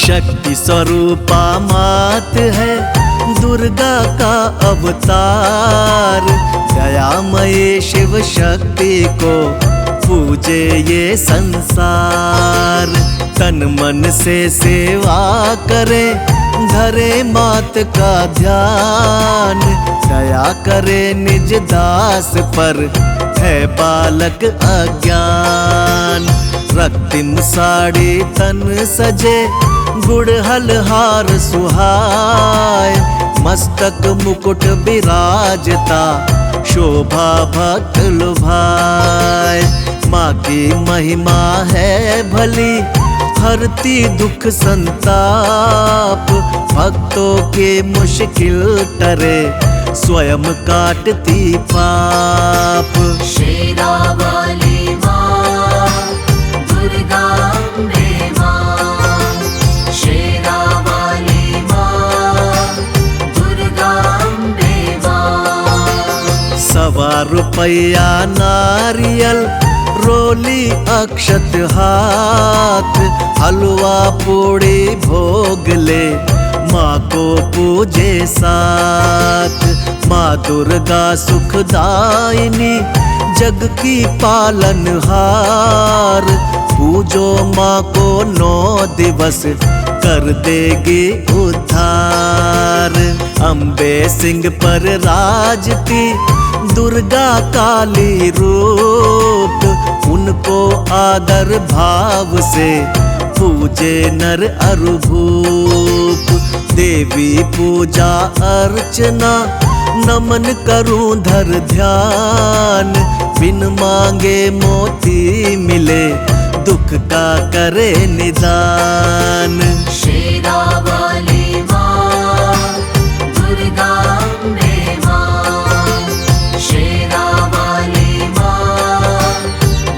शक्ति स्वरूपा मात है दुर्गा का अवतार। दयामय शिव शक्ति को पूजे ये संसार। तन मन से सेवा करे धरे मात का ध्यान। दया करे निज दास पर है बालक अज्ञान। रक्तिम साड़ी तन सजे गुड़हल हार सुहाय। मस्तक मुकुट विराजता शोभा भक्त लुभाए। माँ की महिमा है भली हरती दुख संताप। भक्तों के मुश्किल टरे स्वयं काटती पाप। शेरावाली माँ दुर्गा अम्बे माँ। शेरावाली माँ दुर्गा अम्बे माँ। 1.25 रुपया नारियल रोली अक्षत हाथ। हलवा पूड़ी भोग ले माँ को पूजे साथ। माँ दुर्गा सुखदायिनी जग की पालनहार। पूजो माँ को 9 दिवस कर देगी उद्धार। अम्बे सिंह पर राजती दुर्गा काली रूप। उनको आदर भाव से पूजे नर अरु भूप। देवी पूजा अर्चना नमन करूं धर ध्यान। बिन मांगे मोती मिले दुख का करे निदान। शेरावाली माँ दुर्गा अम्बे माँ। शेरावाली माँ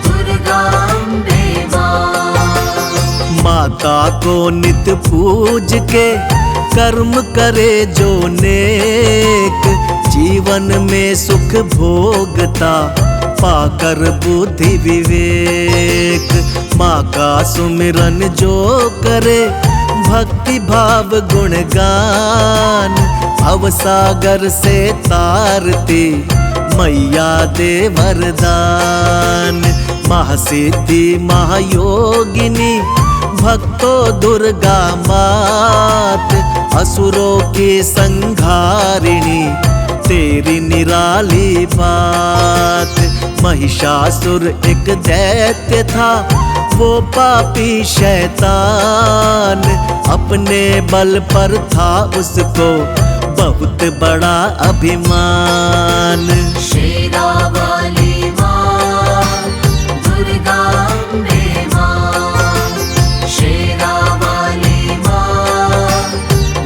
दुर्गा अम्बे माँ। माता को नित पूज के कर्म करे जो नेक। जीवन में सुख भोगता पाकर बुद्धि विवेक। माँ का सुमिरन जो करे भक्ति भाव गुणगान। भवसागर से तारती मैया दे वरदान। महासिद्धि महायोगिनी भक्तों दुर्गा मात। असुरों की संघारिणी तेरी निराली बात। महिषासुर एक दैत्य था वो पापी शैतान। अपने बल पर था उसको बहुत बड़ा अभिमान। शेरावाली माँ दुर्गा अम्बे माँ। शेरावाली माँ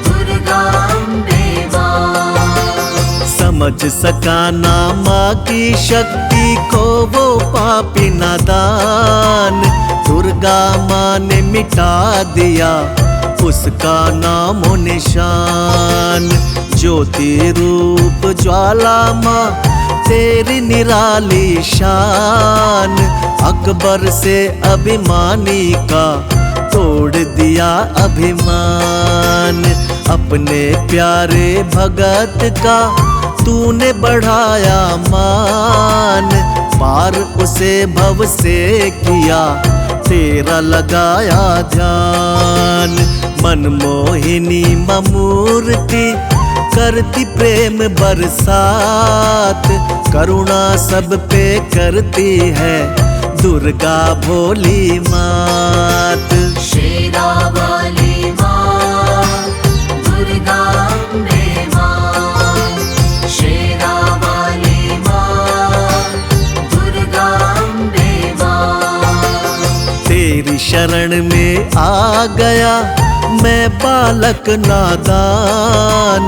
दुर्गा अम्बे माँ। समझ सका ना माँ की शक्ति को वो पापी नादान। दुर्गा माँ ने मिटा दिया उसका नामो निशान। ज्योति रूप ज्वाला माँ तेरी निराली शान। अकबर से अभिमानी का तोड़ दिया अभिमान। अपने प्यारे भगत का तूने बढ़ाया मान। पार उसे भव से किया तेरा लगाया ध्यान। मनमोहिनी ममूर्ति करती प्रेम बरसात। करुणा सब पे करती है दुर्गा भोली मात। शेरावाली माँ दुर्गा अम्बे माँ। शेरावाली माँ दुर्गा अम्बे माँ। तेरी शरण में आ गया मैं बालक नादान।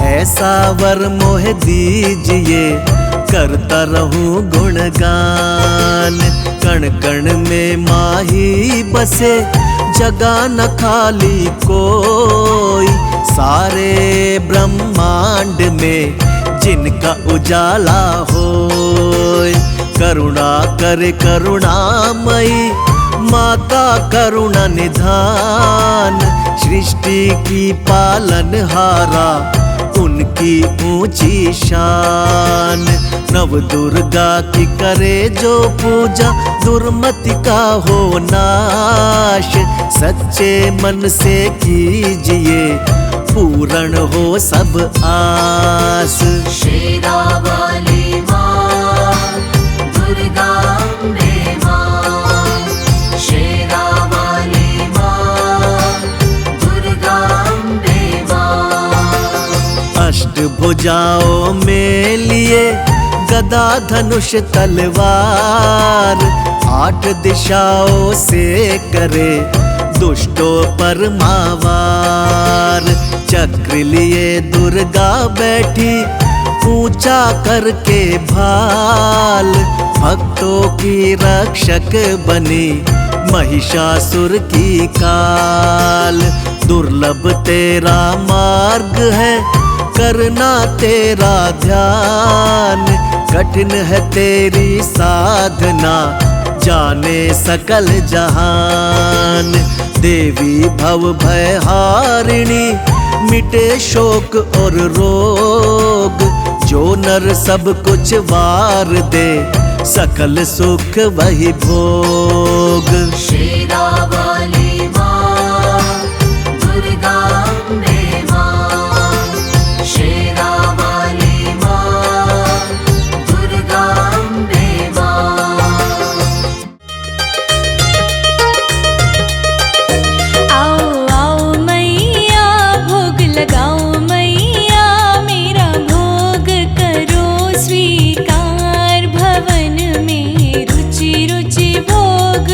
ऐसा वर मोह दीजिए करता रहूं गुणगान। कण कण में माही बसे जगह न खाली कोई। सारे ब्रह्मांड में जिनका उजाला होय। करुणा करे करुणामयी माता करुणा निधान, सृष्टि की पालनहारा, उनकी ऊंची शान। नव दुर्गा की करे जो पूजा, दुर्मति का हो नाश। सच्चे मन से कीजिए, पूर्ण हो सब आस। शेरा वाली माँ, दुर्गा अम्बे माँ। शेरा वाली माँ, दुर्गा अम्बे माँ। अष्टभुजाओं में लिए गदा धनुष तलवार, 8 दिशाओं से करे दुष्टों पर मावार। चक्र लिए दुर्गा बैठी, ऊंचा करके भाल। भक्तों की रक्षक बनी, महिषासुर की काल। दुर्लभ तेरा मार्ग है, करना तेरा ध्यान। कठिन है तेरी साधना, जाने सकल जहान। देवी भव भय हारिणी, मिटे शोक और रोग। जो नर सब कुछ वार दे, सकल सुख वही भोग। शेरा वाली माँ, दुर्गा अम्बे माँ। शेरा वाली माँ, दुर्गा अम्बे माँ। आओ आओ मैया, भोग लगाओ मैया, मेरा भोग करो स्वीकार। भवन में रुचि रुचि भोग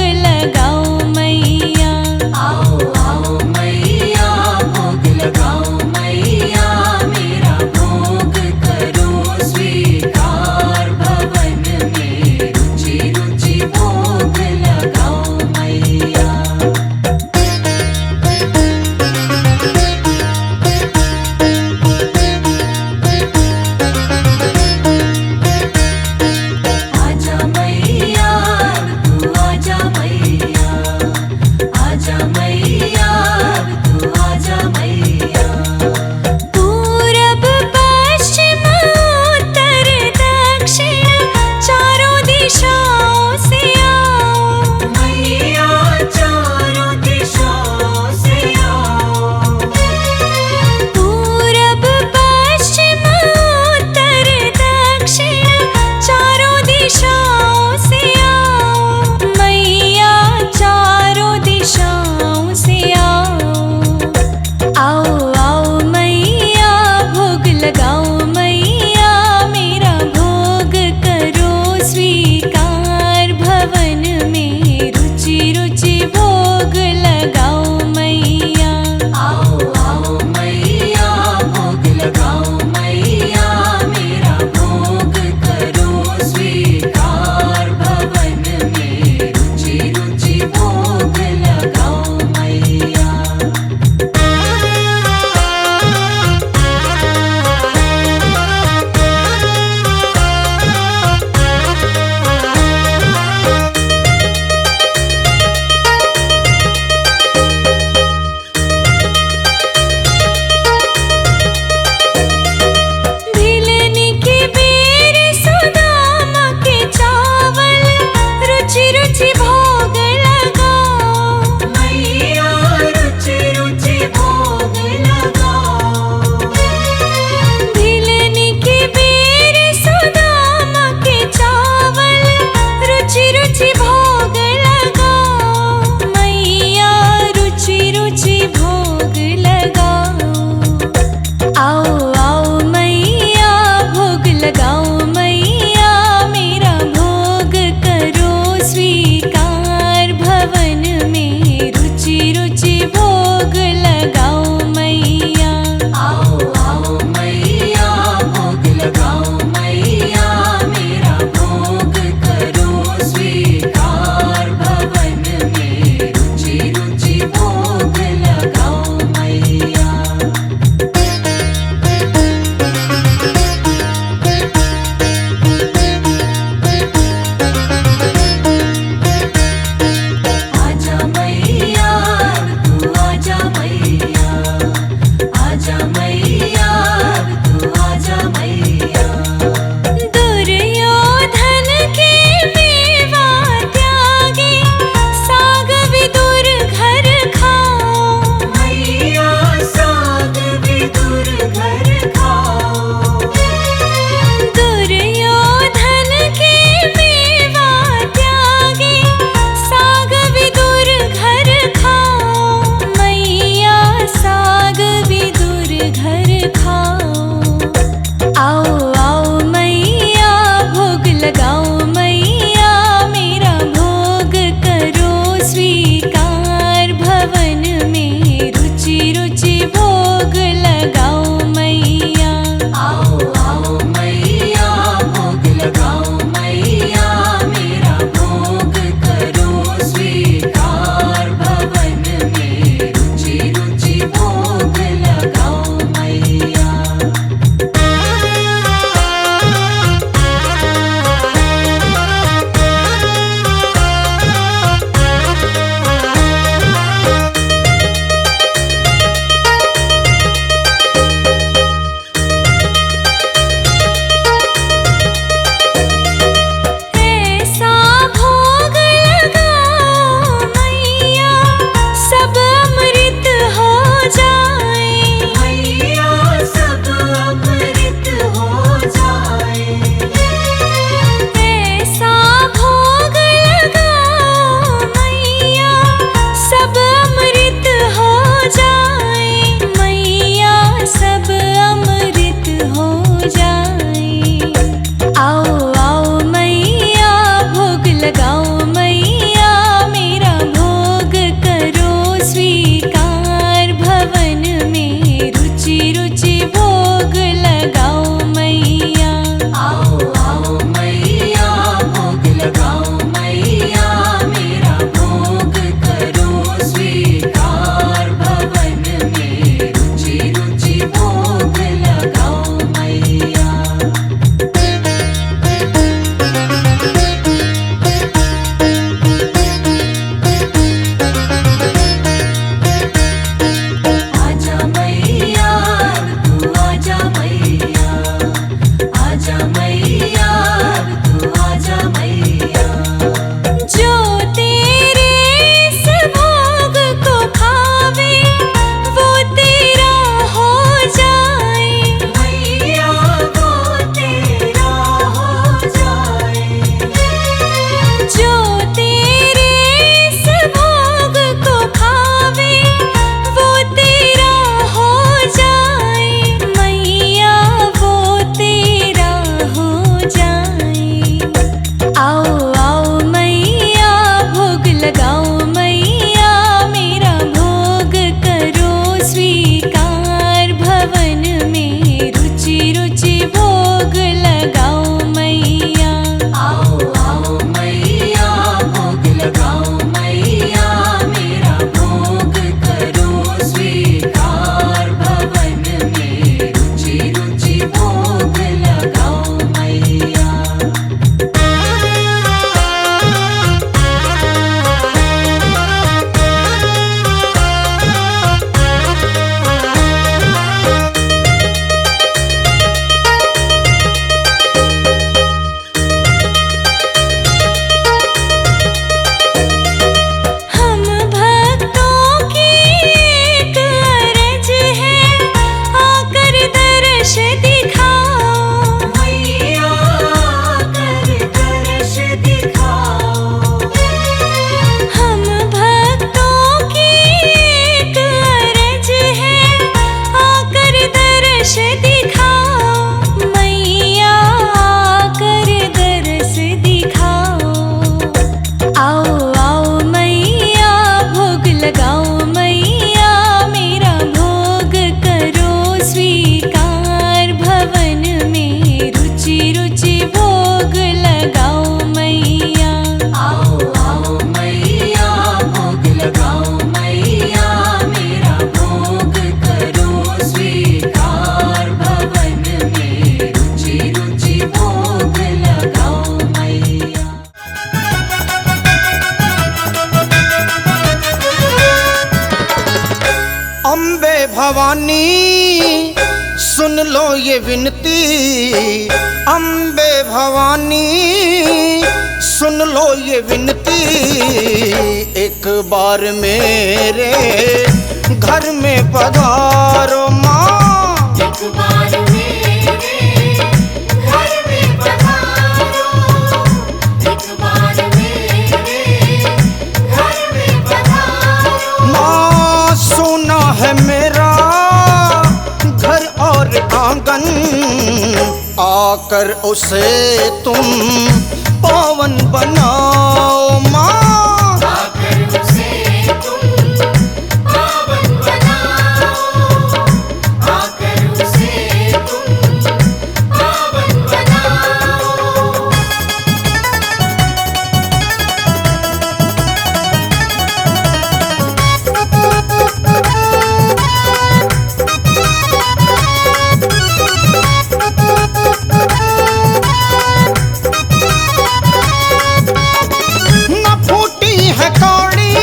अम्बे भवानी सुन लो ये विनती, अम्बे भवानी सुन लो ये विनती, एक बार मेरे घर में पधारो माँ। एक बार मेरे घर में पधारो, एक बार मेरे घर में पधारो। माँ सोना है मेरा घर और आंगन, आकर उसे तुम पावन बनाओ माँ। आकर उसे तुम पावन बनाओ, आकर उसे तुम पावन बनाओ। न फूटी है कौड़ी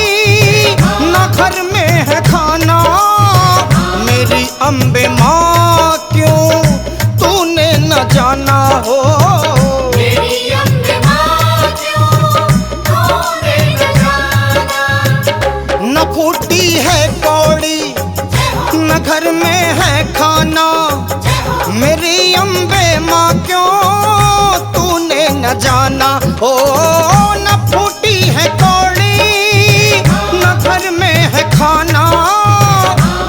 न घर में है खाना, मेरी अम्बे माँ क्यों तूने न जाना हो। मेरी अम्बे माँ क्यों तूने न जाना। न फूटी है कौड़ी न घर में है खाना, मेरी अम्बे माँ क्यों तूने न जाना हो। न फूटी है कौड़ी न घर में है खाना,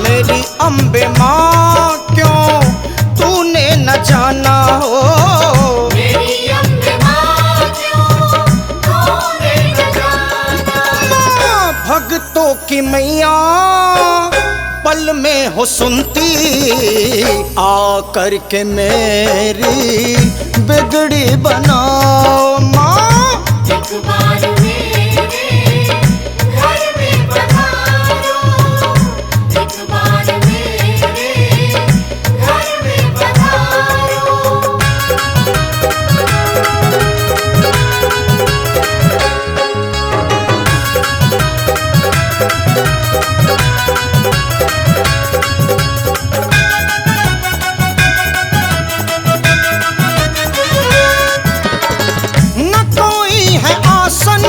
मेरी अम्बे माँ क्यों तूने न जाना हो। मेरी अम्बे माँ क्यों तूने न जाना। माँ भक्तों की मैया पल में हो सुनती, आकर के मेरी बिगड़ी बनाओ माँ। एक बार मेरे घर में पधारो, एक बार मेरे घर में पधारो। न कोई है आसन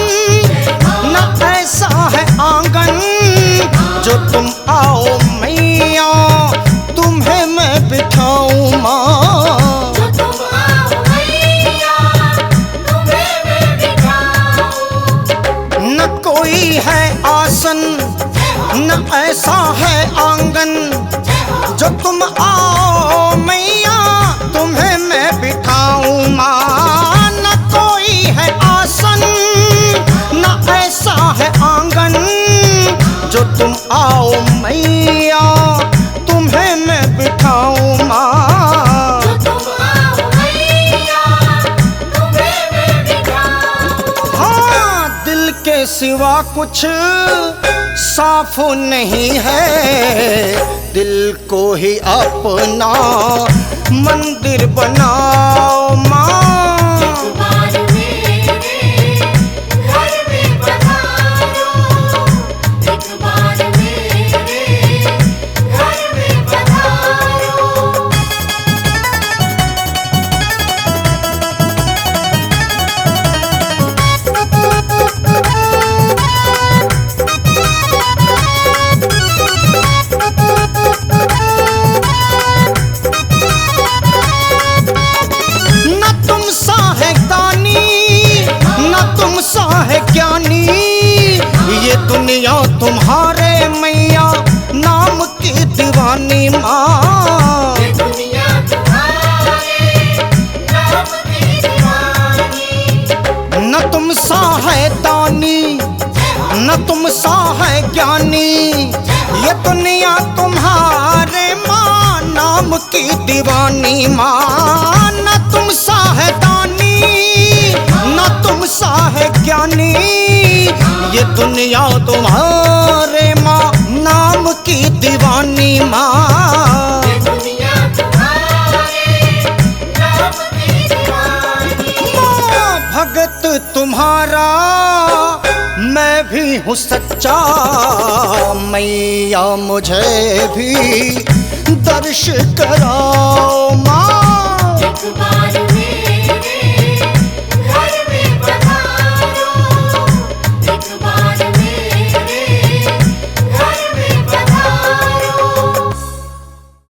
न ऐसा है आंगन, जो तुम आओ मैया तुम्हें मैं बिठाऊं माँ। जो तुम आओ मैया तुम्हें मैं बिठाऊं। न कोई है आसन न ऐसा है आंगन, जो तुम आओ मैया तुम्हें मैं बिठाऊं माँ। न कोई है आसन न ऐसा है आंगन, जो तुम आओ मैया तुम्हें मैं बिठाऊं माँ। जो तुम आओ मैया तुम्हें मैं बिठाऊं। हाँ दिल के सिवा कुछ साफ नहीं है, दिल को ही अपना मंदिर बनाओ माँ। एक बार मेरे घर में पधारो, एक बार मेरे घर में पधारो। न तुम सा है दानी न तुम सा है ज्ञानी, ये दुनिया तुम्हारे मैया नाम की दीवानी माँ। ये दुनिया तुम्हारे नाम की दीवानी। न तुम सा है दानी न तुम सा है ज्ञानी, ये दुनिया तुम्हारे माँ नाम की दीवानी माँ। न तुम सा है दानी न तुम सा है ज्ञानी, ये दुनिया तुम्हारे माँ नाम की दीवानी माँ। ये दुनिया तुम्हारे नाम की दीवानी। माँ भगत तुम्हारा मैं भी नहीं हूँ सच्चा, मैया मुझे भी दर्श कराओ माँ। एक बार